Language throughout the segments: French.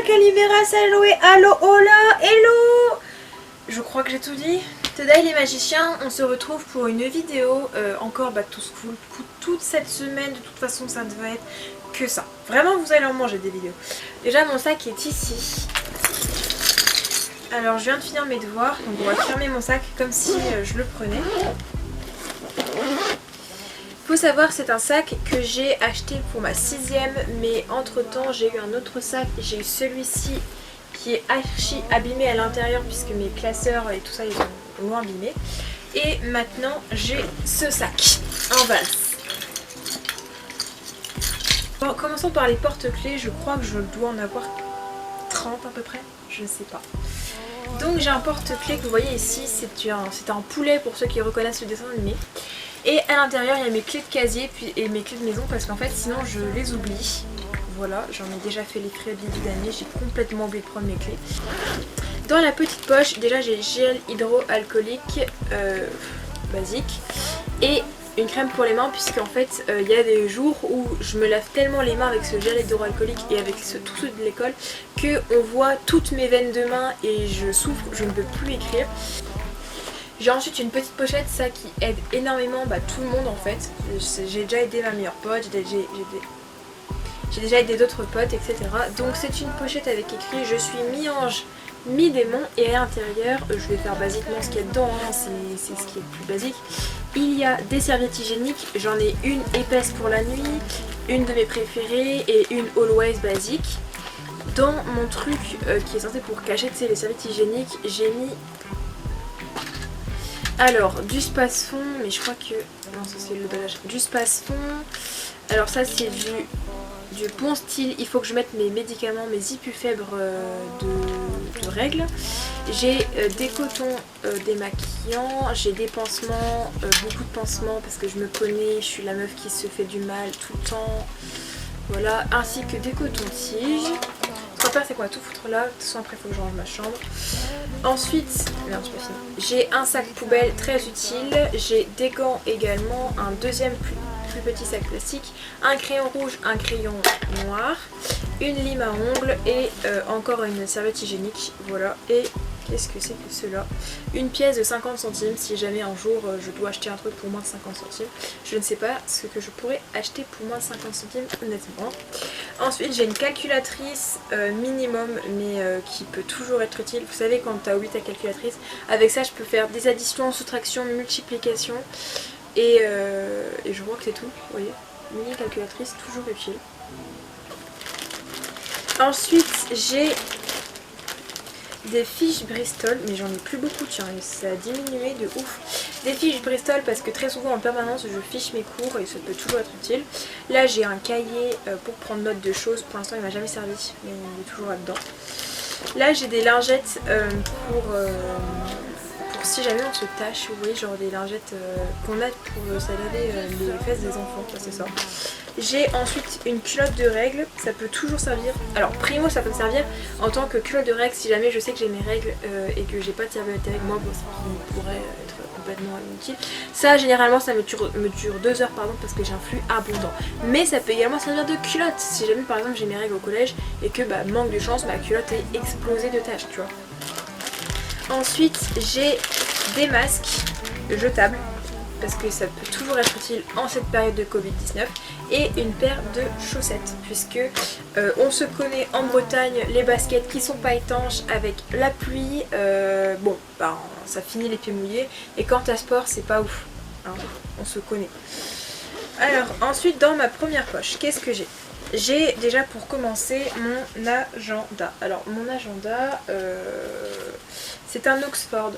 Calimera, saloué, allo, hola, hello. Je crois que j'ai tout dit. Today les magiciens, on se retrouve pour une vidéo encore back to school. Toute cette semaine, de toute façon ça ne va être que ça. Vraiment vous allez en manger des vidéos. Déjà mon sac est ici. Alors je viens de finir mes devoirs, donc on va fermer mon sac comme si je le prenais. Faut savoir c'est un sac que j'ai acheté pour ma 6ème, mais entre temps j'ai eu un autre sac, j'ai eu celui-ci qui est archi abîmé à l'intérieur puisque mes classeurs et tout ça ils ont abîmé. Et maintenant j'ai ce sac en valse. Bon, commençons par les porte-clés, je crois que je dois en avoir 30 à peu près, je ne sais pas. Donc j'ai un porte-clés que vous voyez ici, c'est un poulet pour ceux qui reconnaissent le dessin animé. Et à l'intérieur il y a mes clés de casier et mes clés de maison parce qu'en fait sinon je les oublie. Voilà, j'en ai déjà fait les frais début d'année, j'ai complètement oublié de prendre mes clés. Dans la petite poche, déjà j'ai gel hydroalcoolique basique et une crème pour les mains puisqu'en fait il y a des jours où je me lave tellement les mains avec ce gel hydroalcoolique et avec tous ceux de l'école qu'on voit toutes mes veines de main et je souffre, je ne peux plus écrire. J'ai ensuite une petite pochette, ça qui aide énormément tout le monde en fait. J'ai déjà aidé ma meilleure pote, j'ai déjà aidé d'autres potes, etc. Donc c'est une pochette avec écrit je suis mi-ange, mi-démon et à l'intérieur, je vais faire basiquement ce qu'il y a dedans, hein, c'est ce qui est le plus basique. Il y a des serviettes hygiéniques, j'en ai une épaisse pour la nuit, une de mes préférées et une always basique. Dans mon truc qui est censé pour cacher les serviettes hygiéniques, j'ai mis alors du space-fond, mais je crois que non ça c'est l'emballage, du space-fond. Alors ça c'est du bon style, il faut que je mette mes médicaments, mes Ipufèbres de règles. J'ai des cotons démaquillants, j'ai des pansements, beaucoup de pansements parce que je me connais, je suis la meuf qui se fait du mal tout le temps. Voilà, ainsi que des cotons-tiges. Ce qu'on va faire c'est qu'on va tout foutre là, de toute façon après il faut que je range ma chambre. Ensuite, merde j'ai pas fini. J'ai un sac poubelle très utile, j'ai des gants également, un deuxième plus petit sac plastique, un crayon rouge, un crayon noir, une lime à ongles et encore une serviette hygiénique, voilà. Et qu'est-ce que c'est que cela? Une pièce de 50 centimes si jamais un jour je dois acheter un truc pour moins de 50 centimes. Je ne sais pas ce que je pourrais acheter pour moins de 50 centimes honnêtement. Ensuite j'ai une calculatrice minimum mais qui peut toujours être utile. Vous savez quand tu as oublié ta calculatrice, avec ça je peux faire des additions, soustractions, multiplications. Et je vois que c'est tout, vous voyez, mini calculatrice toujours utile. Ensuite j'ai des fiches Bristol, mais j'en ai plus beaucoup, tiens, ça a diminué de ouf. Des fiches Bristol parce que très souvent en permanence je fiche mes cours et ça peut toujours être utile. Là j'ai un cahier pour prendre note de choses, pour l'instant il m'a jamais servi, mais il est toujours là-dedans. Là j'ai des lingettes pour si jamais on se tâche, vous voyez, genre des lingettes qu'on a pour se laver les fesses des enfants, c'est ça. J'ai ensuite une culotte de règles, ça peut toujours servir, alors primo ça peut me servir en tant que culotte de règles si jamais je sais que j'ai mes règles et que j'ai pas de serviette avec moi, bon, ça pourrait être complètement inutile. Ça généralement ça me dure 2 heures pardon parce que j'ai un flux abondant. Mais ça peut également servir de culotte si jamais par exemple j'ai mes règles au collège et que manque de chance ma culotte est explosée de taches, tu vois. Ensuite j'ai des masques jetables parce que ça peut toujours être utile en cette période de Covid-19 et une paire de chaussettes puisque on se connaît en Bretagne, les baskets qui sont pas étanches avec la pluie, ça finit les pieds mouillés et quand t'as sport c'est pas ouf, hein, on se connaît. Alors ensuite dans ma première poche, qu'est-ce que j'ai? J'ai déjà pour commencer mon agenda. Alors mon agenda c'est un Oxford.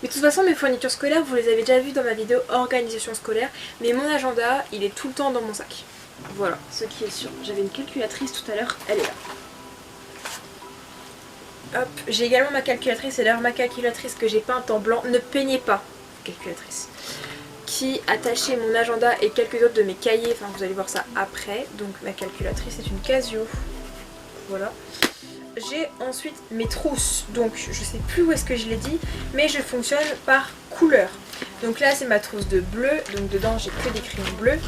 Mais de toute façon mes fournitures scolaires vous les avez déjà vues dans ma vidéo organisation scolaire. Mais mon agenda il est tout le temps dans mon sac. Voilà ce qui est sûr. J'avais une calculatrice tout à l'heure, elle est là. Hop, j'ai également ma calculatrice, c'est d'ailleurs ma calculatrice que j'ai peinte en blanc. Ne peignez pas calculatrice. Qui attachait mon agenda et quelques autres de mes cahiers, enfin vous allez voir ça après. Donc ma calculatrice est une Casio. Voilà. J'ai ensuite mes trousses, donc je sais plus où est-ce que je l'ai dit, mais je fonctionne par couleur. Donc là c'est ma trousse de bleu, donc dedans j'ai que des crayons bleus.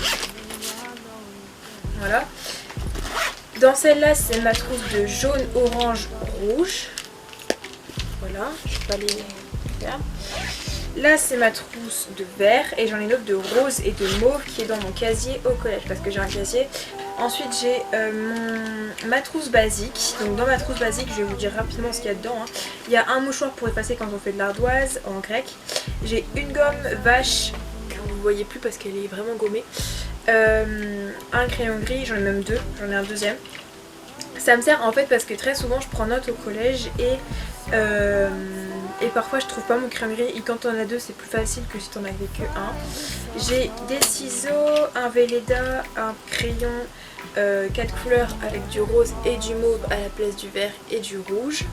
Voilà. Dans celle-là, c'est ma trousse de jaune, orange, rouge. Voilà, je vais pas les faire. Là, c'est ma trousse de vert et j'en ai une autre de rose et de mauve qui est dans mon casier au collège parce que j'ai un casier. Ensuite, j'ai ma trousse basique. Donc, dans ma trousse basique, je vais vous dire rapidement ce qu'il y a dedans. Hein. Il y a un mouchoir pour effacer quand on fait de l'ardoise en grec. J'ai une gomme vache que vous ne voyez plus parce qu'elle est vraiment gommée. Un crayon gris, j'en ai même deux, j'en ai un deuxième. Ça me sert en fait parce que très souvent je prends note au collège et parfois je trouve pas mon crayon gris et quand on en a deux c'est plus facile que si t'en avais que un. J'ai des ciseaux, un Velleda, un crayon 4 couleurs avec du rose et du mauve à la place du vert et du rouge.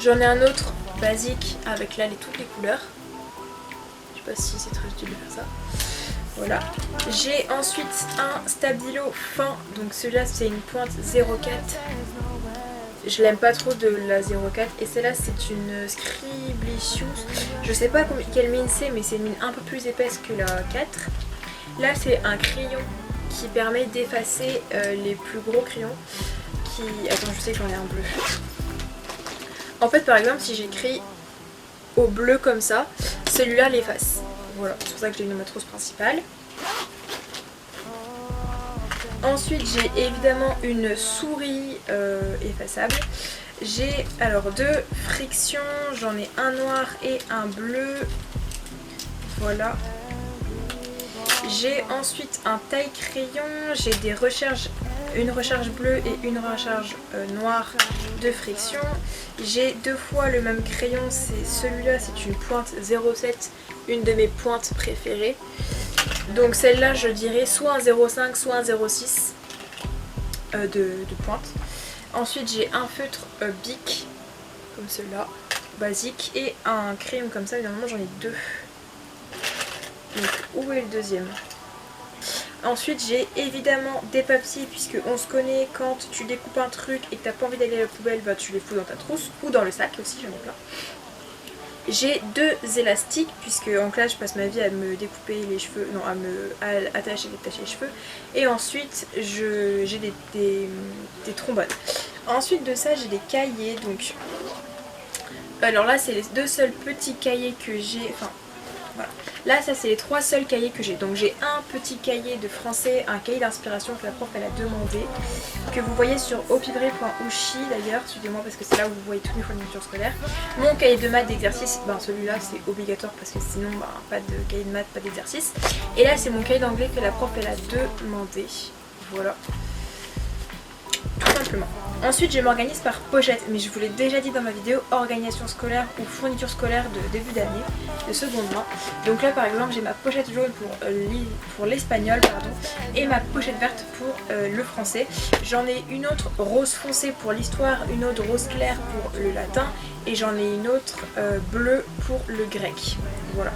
J'en ai un autre basique avec là toutes les couleurs. Je sais pas si c'est très utile de faire ça. Voilà. J'ai ensuite un stabilo fin, donc celui-là c'est une pointe 0,4. Je l'aime pas trop de la 0,4 et celle-là c'est une Scriblicious. Je sais pas quelle mine c'est mais c'est une mine un peu plus épaisse que la 4. Là c'est un crayon qui permet d'effacer les plus gros crayons Attends, je sais que j'en ai un bleu. En fait par exemple si j'écris au bleu comme ça, celui-là l'efface. Voilà, c'est pour ça que j'ai une ma trousse principale. Ensuite, j'ai évidemment une souris effaçable. J'ai alors deux frictions, j'en ai un noir et un bleu. Voilà. J'ai ensuite un taille-crayon, j'ai des recharges, une recharge bleue et une recharge noire de friction. J'ai deux fois le même crayon, c'est celui-là, c'est une pointe 0,7, une de mes pointes préférées. Donc celle-là, je dirais soit un 0,5, soit un 0,6 de pointe. Ensuite, j'ai un feutre Bic, comme celui-là, basique, et un crayon comme ça, évidemment j'en ai deux. Donc où est le deuxième? Ensuite j'ai évidemment des papiers puisque on se connaît, quand tu découpes un truc et que t'as pas envie d'aller à la poubelle, bah tu les fous dans ta trousse ou dans le sac aussi, j'en ai plein. J'ai deux élastiques puisque en classe je passe ma vie à me découper les cheveux, non à attacher et détacher les cheveux. Et ensuite j'ai des trombones. Ensuite de ça j'ai des cahiers, donc alors là c'est les deux seuls petits cahiers que j'ai, enfin voilà. Là ça c'est les trois seuls cahiers que j'ai. Donc j'ai un petit cahier de français, un cahier d'inspiration que la prof elle a demandé, que vous voyez sur opibré.ouchi d'ailleurs, suivez-moi parce que c'est là où vous voyez toutes mes fournitures scolaires. Mon cahier de maths d'exercice, ben celui-là c'est obligatoire parce que sinon ben, pas de cahier de maths, pas d'exercice. Et là c'est mon cahier d'anglais que la prof elle a demandé. Voilà. Tout simplement. Ensuite je m'organise par pochette, mais je vous l'ai déjà dit dans ma vidéo organisation scolaire ou fourniture scolaire de début d'année, de seconde main. Donc là par exemple j'ai ma pochette jaune pour l'espagnol et ma pochette verte pour le français. J'en ai une autre rose foncé pour l'histoire, une autre rose claire pour le latin et j'en ai une autre bleue pour le grec. Voilà.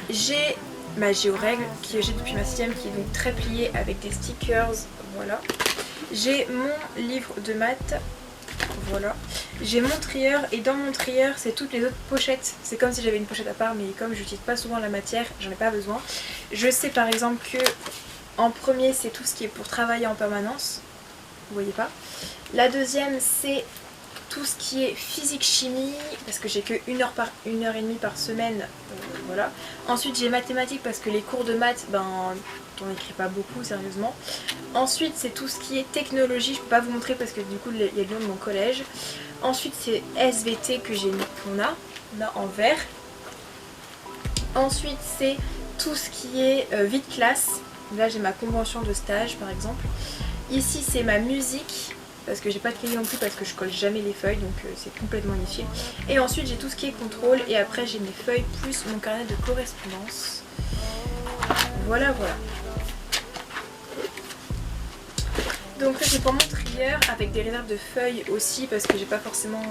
J'ai ma géorègle que j'ai depuis ma 6ème qui est donc très pliée avec des stickers, voilà. J'ai mon livre de maths, voilà. J'ai mon trieur et dans mon trieur c'est toutes les autres pochettes. C'est comme si j'avais une pochette à part mais comme je n'utilise pas souvent la matière, j'en ai pas besoin. Je sais par exemple que en premier c'est tout ce qui est pour travailler en permanence, vous voyez pas. La deuxième c'est tout ce qui est physique-chimie parce que j'ai que 1h30 par semaine, voilà. Ensuite j'ai mathématiques parce que les cours de maths, ben on n'écrit pas beaucoup sérieusement. Ensuite c'est tout ce qui est technologie, je peux pas vous montrer parce que du coup il y a le nom de mon collège. Ensuite c'est SVT que qu'on a en vert. Ensuite c'est tout ce qui est vie de classe, là j'ai ma convention de stage par exemple. Ici c'est ma musique, parce que j'ai pas de cahier non plus parce que je colle jamais les feuilles donc c'est complètement inutile. Et ensuite j'ai tout ce qui est contrôle et après j'ai mes feuilles plus mon carnet de correspondance. Voilà voilà. Donc ça c'est pour mon trieur avec des réserves de feuilles aussi parce que j'ai pas forcément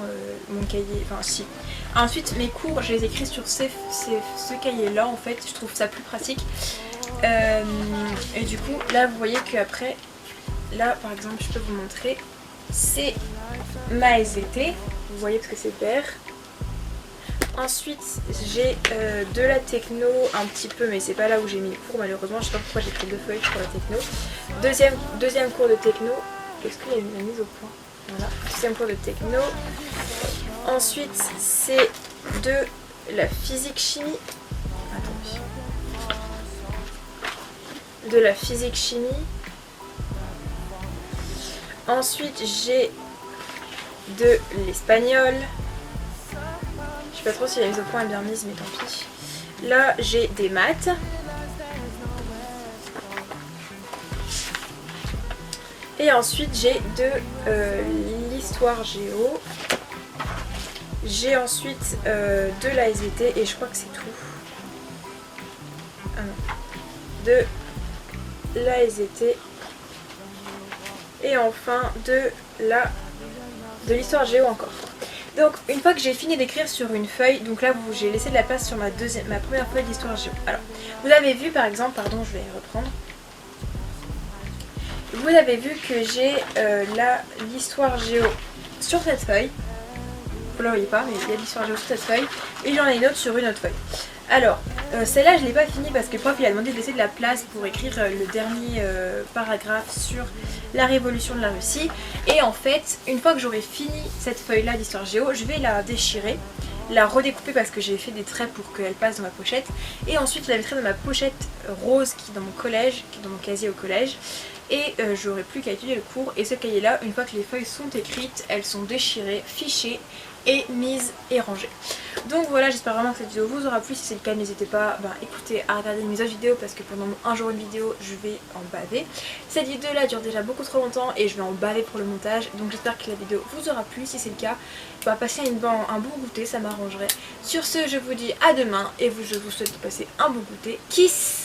mon cahier, enfin si. Ensuite mes cours je les écris sur ce cahier là en fait, je trouve ça plus pratique. Et du coup là vous voyez qu'après, là par exemple je peux vous montrer, c'est ma SVT, vous voyez parce que c'est vert. Ensuite j'ai de la techno un petit peu, mais c'est pas là où j'ai mis le cours malheureusement, je sais pas pourquoi j'ai pris 2 feuilles pour la techno. Deuxième cours de techno, est-ce qu'il y a une mise au point? Voilà, deuxième cours de techno. Ensuite c'est de la physique chimie. Attendez. De la physique chimie. Ensuite j'ai de l'espagnol. Je sais pas trop si la mise au point est bien mise, mais tant pis. Là j'ai des maths. Et ensuite j'ai de l'histoire géo. J'ai ensuite de la SVT et je crois que c'est tout. Ah non. De la SVT. Et enfin de l'histoire géo encore. Donc une fois que j'ai fini d'écrire sur une feuille, donc là j'ai laissé de la place sur ma première feuille d'histoire géo. Alors vous avez vu par exemple, pardon je vais reprendre. Vous avez vu que j'ai l'histoire géo sur cette feuille. Vous la voyez pas mais il y a l'histoire géo sur cette feuille. Et il y en a une autre sur une autre feuille. Alors celle-là je l'ai pas finie parce que le prof il a demandé de laisser de la place pour écrire le dernier paragraphe sur la révolution de la Russie. Et en fait une fois que j'aurai fini cette feuille là d'histoire géo, je vais la déchirer, la redécouper parce que j'ai fait des traits pour qu'elle passe dans ma pochette. Et ensuite je la mettrai dans ma pochette rose qui est dans mon collège, qui est dans mon casier au collège. Et j'aurai plus qu'à étudier le cours. Et ce cahier là, une fois que les feuilles sont écrites, elles sont déchirées, fichées et mises et rangées. Donc voilà, j'espère vraiment que cette vidéo vous aura plu. Si c'est le cas, n'hésitez pas écoutez, à regarder mes autres vidéos parce que pendant un jour une vidéo je vais en baver. Cette vidéo là dure déjà beaucoup trop longtemps et je vais en baver pour le montage. Donc j'espère que la vidéo vous aura plu. Si c'est le cas, passez un bon goûter, ça m'arrangerait. Sur ce, je vous dis à demain et je vous souhaite de passer un bon goûter. Kiss!